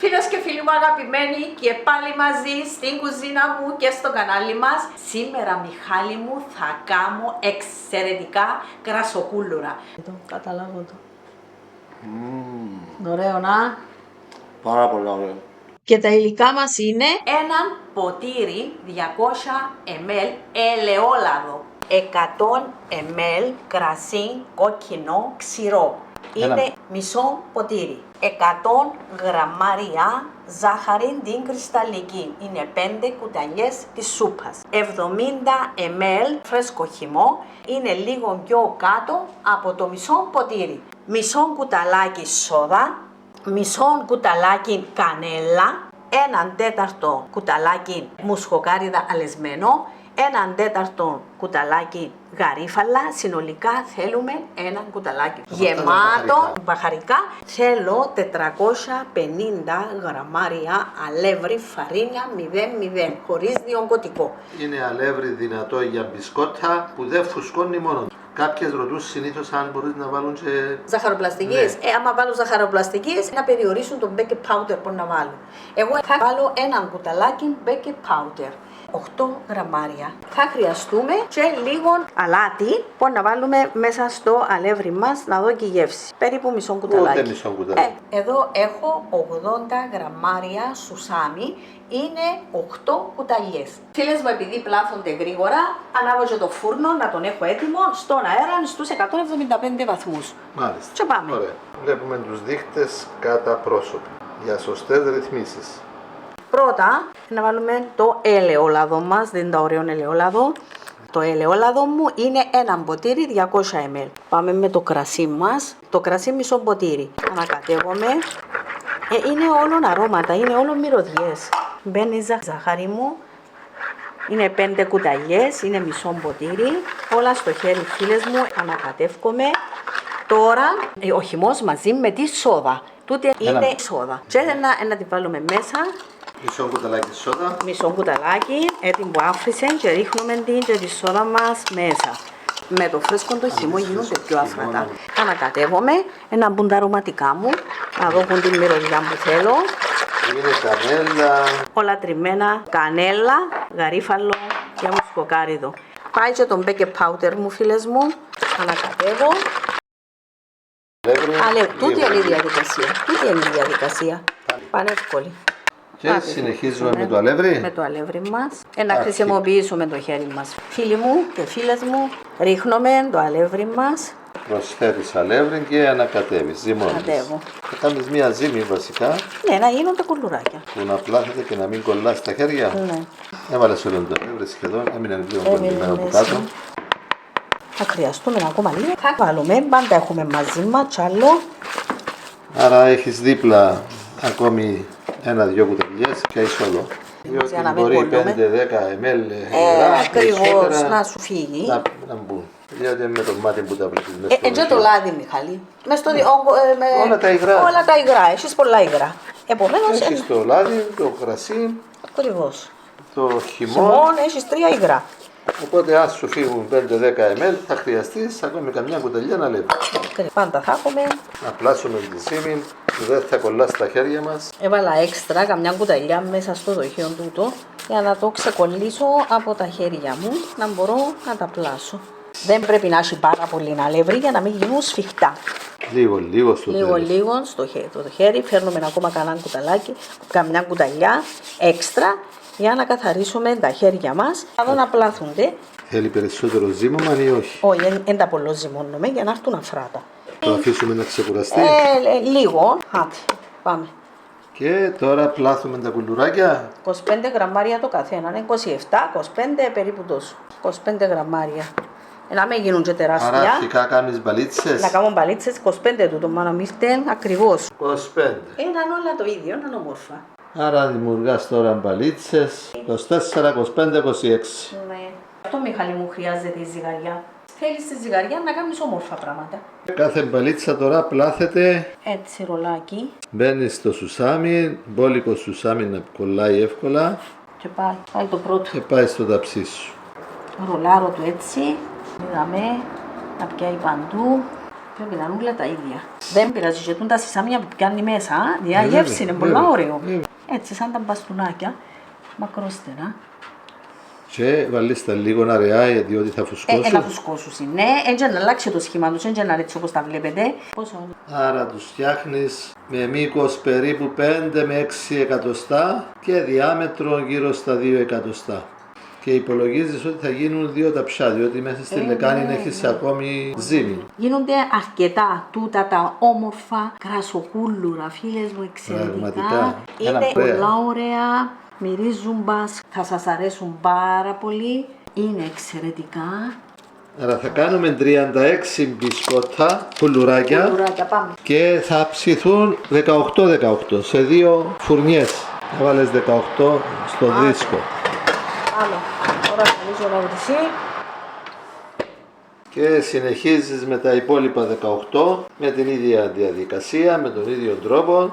Φίλες και φίλοι μου αγαπημένοι, και πάλι μαζί στην κουζίνα μου και στο κανάλι μας. Σήμερα, Μιχάλη μου, θα κάνω εξαιρετικά κρασοκούλουρα. Καταλάβω το. Ωραίο να. Πάρα πολύ ωραίο. Και τα υλικά μας είναι έναν ποτήρι 200 ml ελαιόλαδο, 100 ml κρασί κόκκινο ξηρό. Είναι μισό ποτήρι. 100 γραμμάρια ζάχαρη την κρυσταλλική. Είναι 5 κουταλιές της σούπας. 70 ml φρέσκο χυμό. Είναι λίγο πιο κάτω από το μισό ποτήρι. Μισό κουταλάκι σόδα. Μισό κουταλάκι κανέλα. 1/4 κουταλάκι μουσχοκάριδα αλεσμένο. 1/4 κουταλάκι γαρίφαλα, συνολικά θέλουμε 1 κουταλάκι. Γεμάτο μπαχαρικά θέλω 450 γραμμάρια αλεύρι φαρίνια 0,0 χωρίς διογκωτικό. Είναι αλεύρι δυνατό για μπισκότα που δεν φουσκώνει μόνο. Κάποιες ρωτούν συνήθως αν μπορείς να βάλουν και... Ζαχαροπλαστικές. Ναι. Άμα βάλουν ζαχαροπλαστικές, να περιορίσουν το baking powder που να βάλουν. Εγώ θα βάλω 1 κουταλάκι baking powder. 8 γραμμάρια. Θα χρειαστούμε και λίγο αλάτι που να βάλουμε μέσα στο αλεύρι μας να δω και η γεύση. Περίπου μισό κουταλάκι. Ούτε μισό κουταλάκι. Εδώ έχω 80 γραμμάρια σουσάμι. Είναι 8 κουταλιές. Φίλες μου, επειδή πλάθονται γρήγορα, ανάβω και το φούρνο να τον έχω έτοιμο στον αέρα στους 175 βαθμούς. Μάλιστα. Και πάμε. Ωραία. Βλέπουμε τους δείχτες κατά πρόσωπο για σωστές ρυθμίσεις. Πρώτα να βάλουμε το ελαιόλαδο μας, δεν είναι το ωραίο ελαιόλαδο. Το ελαιόλαδο μου είναι ένα ποτήρι 200 ml. Πάμε με το κρασί μας, το κρασί μισό ποτήρι. Ανακατεύομαι. Είναι όλο αρώματα, είναι όλο μυρωδιές. Μπαίνει η ζάχαρη μου, είναι 5 κουταλιές, είναι μισό ποτήρι. Όλα στο χέρι, φίλες μου, ανακατεύομαι. Τώρα ο χυμός μαζί με τη σόδα. Τούτη είναι σόδα. Και να τη βάλουμε μέσα. Μισό κουταλάκι σόδα. Μισό κουταλάκι, έτοιμο που άφησε και ρίχνουμε την και τη σόδα μας μέσα. Με το φρέσκο το χυμό γίνονται πιο αφρατά. Ανακατεύομαι, να μπουν τα αρωματικά μου, να δω την μυρωδιά που θέλω. Είναι κανέλα. Όλα τριμμένα, κανέλα, γαρίφαλο και μουσχοκάριδο. Πάει και τον baking powder μου, φίλες μου, ανακατεύω. Τούτη είναι η διαδικασία, τούτη είναι η διαδικασία. Πανεύκολη. Και συνεχίζουμε με το αλεύρι. Με το αλεύρι μας. Να χρησιμοποιήσουμε το χέρι μας. Φίλοι μου και φίλες μου, ρίχνουμε το αλεύρι μας. Προσθέτεις αλεύρι και ανακατεύεις. Ζυμώνεις. Κατέβω. Θα κάνεις μια ζύμη βασικά. Ναι, να γίνονται κουλουράκια. Που να πλάθεται και να μην κολλάς στα χέρια. Ναι. Έβαλες όλο το αλεύρι σχεδόν. Έμεινε λίγο κολλημένο από κάτω. Θα χρειαστούμε ακόμα λίγο. Θα βάλουμε, πάντα έχουμε μαζί μας κι άλλο. Άρα έχεις δίπλα ακόμη 1-2 κουταλιές και είσαι όλο. Διότι μπορεί 5-10 ml Ακριβώς, να σου φύγει. να μπουν. Διότι με το μάτι που τα βλέπεις μέσα στο Έτσι το λάδι, Μιχαλή. όλα τα υγρά. Όλα τα υγρά, έχεις πολλά υγρά. Επομένως, Έχεις το λάδι, το κρασί, ακριβώς. το χυμό. Χυμόν έχεις 3 υγρά. Οπότε αν σου φύγουν 5-10 ml θα χρειαστείς ακόμη καμιά κουταλιά να λέμε. Πάντα θα έχουμε. Να πλάσουμε τη ζύμη που δεν θα κολλά στα χέρια μας. Έβαλα έξτρα καμιά κουταλιά μέσα στο δοχείο τούτο για να το ξεκολλήσω από τα χέρια μου, να μπορώ να τα πλάσω. Δεν πρέπει να έχει πάρα πολύ αλεύρι για να μην γίνουν σφιχτά. Λίγο στο τέλος. Λίγο στο χέρι, φέρνουμε ακόμα κανένα κουταλάκι, καμιά κουταλιά έξτρα για να καθαρίσουμε τα χέρια μας. Θα δω να πλάθονται. Θέλει περισσότερο ζύμωμα ή όχι? Όχι, δεν τα πολύ ζυμώνουμε για να έρθουν αφράτα. Το αφήσουμε να ξεκουραστεί. Λίγο. Άτε, πάμε. Και τώρα πλάθουμε τα κουλουράκια. 25 γραμμάρια το καθένα, 27-25 περίπου τόσο. 25 γραμμάρια. Να μην γίνουν και τεράστια. Άρα αρχικά κάνεις μπαλίτσες. Να κάνουμε μπαλίτσες 25 τούτο, μάνα μη φταίν ακριβώς. 25. Ήταν όλα το ίδιο, ήταν όμορφα. Άρα δημιουργάς τώρα μπαλίτσες 24, 25, 26. Ναι. Αυτό, Μιχάλη μου, χρειάζεται η ζυγαριά. Θέλεις τη ζυγαριά να κάνεις όμορφα πράγματα. Κάθε μπαλίτσα τώρα πλάθεται. Έτσι, ρολάκι. Μπαίνει στο σουσάμι, μπόλικο σουσάμι να κολλάει εύκολα. Και πάει το πρώτο. Και πάει στο ταψί σου. Ρολάρω το έτσι. Είδαμε να πιάει παντού. Πρέπει να είναι όλα τα ίδια. Δεν πειράζει και τα σισάμια που πιάνει μέσα, η γεύση είναι πολύ ωραίο. Έτσι, σαν τα μπαστούνάκια, μακρόστερα. Και βάλεις τα λίγο αραιά διότι θα φουσκώσουν. Να φουσκώσουν, ναι. Έτσι να αλλάξει το σχήμα τους, έτσι να έτσι όπως τα βλέπετε. Πόσο? Άρα τους φτιάχνεις με μήκος περίπου 5 με 6 εκατοστά και διάμετρο γύρω στα 2 εκατοστά. Και υπολογίζεις ότι θα γίνουν 2 ταψιά, διότι μέσα στη λεκάνη έχεις ακόμη ζύμη. Γίνονται αρκετά τούτα τα όμορφα κρασοκούλουρα, φίλες μου, εξαιρετικά. Πραγματικά. Είναι πολλά ωραία, μυρίζουν μπας, θα σας αρέσουν πάρα πολύ, είναι εξαιρετικά. Άρα θα κάνουμε 36 μπισκότα, κουλουράκια, Πάμε. και θα ψηθούν 18-18 σε 2 φουρνιές. Θα βάλεις 18 στο δίσκο. Άλλο. Τώρα θα λύσω να βρυθεί. Και συνεχίζεις με τα υπόλοιπα 18 με την ίδια διαδικασία, με τον ίδιο τρόπο.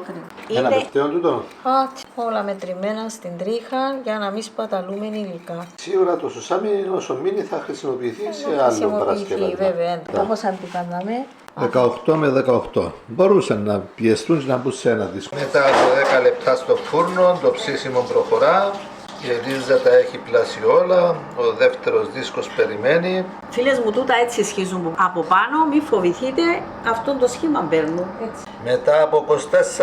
Ένα πεφτέον τούτο. Όλα μετρημένα στην τρίχα για να μην σπαταλούμε υλικά. Σίγουρα το σουσάμι όσο μείνει θα χρησιμοποιηθεί σε άλλο παρασκευασμό. Βέβαια. Όπως αν το κάναμε. 18 με 18. Μπορούσαν να πιεστούν να μπουν σε ένα δίσκο. Μετά από 10 λεπτά στο φούρνο το ψήσιμο προχωρά. Η ρίζα τα έχει πλάσει όλα, ο δεύτερος δίσκος περιμένει. Φίλες μου, τούτα έτσι σχίζουν από πάνω, μην φοβηθείτε, αυτόν το σχήμα παίρνουν. Έτσι. Μετά από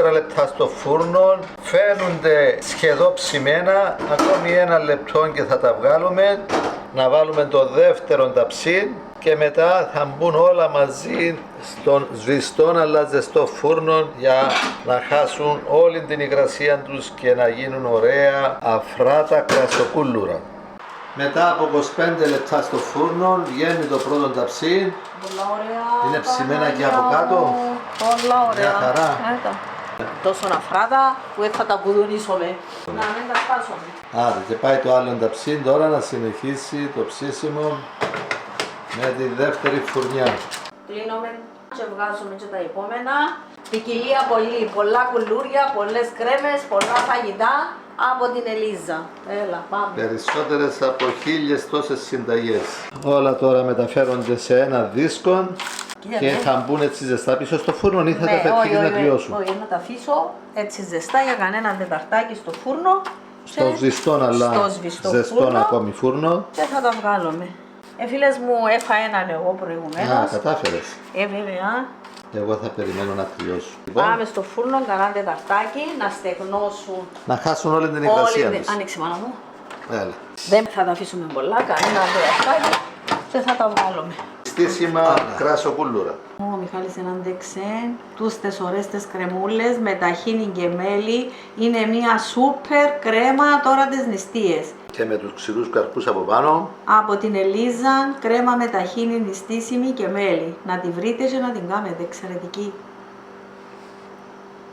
24 λεπτά στο φούρνο φαίνονται σχεδόν ψημένα, ακόμη 1 λεπτό και θα τα βγάλουμε. Να βάλουμε το δεύτερο ταψί και μετά θα μπουν όλα μαζί στον σβηστό αλλά ζεστό φούρνο για να χάσουν όλη την υγρασία τους και να γίνουν ωραία αφράτα κρασοκούλουρα. Μετά από 25 λεπτά στο φούρνο βγαίνει το πρώτο ταψί. Πολλά ωραία. Είναι ψημένα και από κάτω. Πολλά ωραία. Μια χαρά. Τόσο αφράτα που έτσι θα τα κουδουνίσουμε. Να μην τα σπάσουμε. Άρα και πάει το άλλο ταψί τώρα να συνεχίσει το ψήσιμο με τη δεύτερη φουρνιά. Κλείνουμε και βγάζουμε και τα επόμενα. Ποικιλία πολύ, πολλά κουλούρια, πολλές κρέμες, πολλά φαγητά από την Ελίζα. Έλα, πάμε. Περισσότερες από 1000 τόσες συνταγές. Όλα τώρα μεταφέρονται σε ένα δίσκο και θα μπουν έτσι ζεστά πίσω στο φούρνο ή θα τα πετύχεις να κρυώσουν. Όχι, να τα αφήσω έτσι ζεστά για κανένα τεταρτάκι στο φούρνο. Στο σβηστό αλλά ζεστό ακόμη φούρνο. Και θα τα βγάλουμε. Φίλες μου, έφα έναν εγώ προηγουμένως. Κατάφερες. Βέβαια. Εγώ θα περιμένω να κρυώσουν. Πάμε στο φούρνο, κανένα τεταρτάκι, να στεγνώσουν. Να χάσουν όλη την υγρασία τους. Άνοιξε μάνα μου. Έλα. Δεν θα τα αφήσουμε πολλά, κανένα τεταρτάκι και θα τα βγάλουμε. Στήσιμα κρασοκούλουρα. Ο Μιχάλης ενάντεξε τους τες ωραίες τες κρεμούλες με ταχίνι και μέλι. Είναι μια σούπερ κρέμα τώρα τις νηστείες. Και με τους ξηρούς καρπούς από πάνω. Από την Ελίζα, κρέμα με ταχίνι νηστίσιμη και μέλι. Να τη βρείτε και να την κάνετε, εξαιρετική.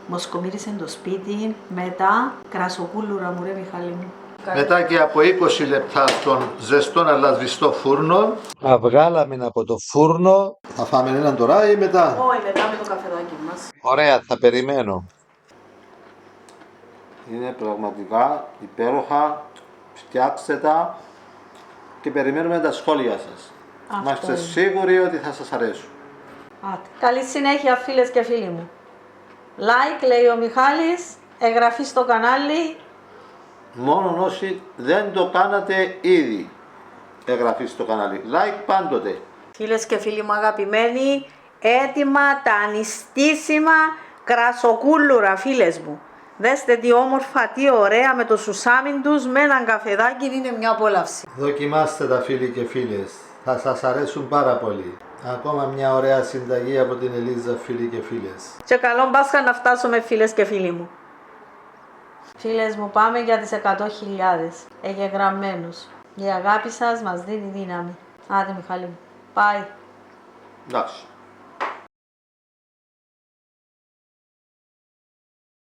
Μοσκομύρισε το σπίτι, μετά κρασοκούλουρα μου ρε Μιχάλη μου. Μετά και από 20 λεπτά στον ζεστό αλλά σβηστό φούρνο. Βγάλαμε από το φούρνο. Θα φάμε έναν τώρα ή μετά? Όχι, μετά με το καφεδάκι μας. Ωραία, θα περιμένω. Είναι πραγματικά υπέροχα. Φτιάξτε τα και περιμένουμε τα σχόλια σας. Είμαστε σίγουροι ότι θα σας αρέσουν. Καλή συνέχεια φίλες και φίλοι μου. Like λέει ο Μιχάλης, εγγραφή στο κανάλι. Μόνο όσοι δεν το κάνατε ήδη, εγγραφή στο κανάλι. Like πάντοτε. Φίλες και φίλοι μου αγαπημένοι, έτοιμα τα ανιστήσιμα κρασοκούλουρα φίλες μου. Δέστε τι όμορφα, τι ωραία με το σουσάμιν τους, με έναν καφεδάκι, είναι μια απόλαυση. Δοκιμάστε τα φίλοι και φίλες, θα σας αρέσουν πάρα πολύ. Ακόμα μια ωραία συνταγή από την Ελίζα φίλοι και φίλες. Και καλό Πάσχα να φτάσουμε φίλες και φίλοι μου. Φίλες μου πάμε για τις 100.000 εγγεγραμμένους. Η αγάπη σας μας δίνει δύναμη. Άντε Μιχάλη μου, πάει. Εντάξει.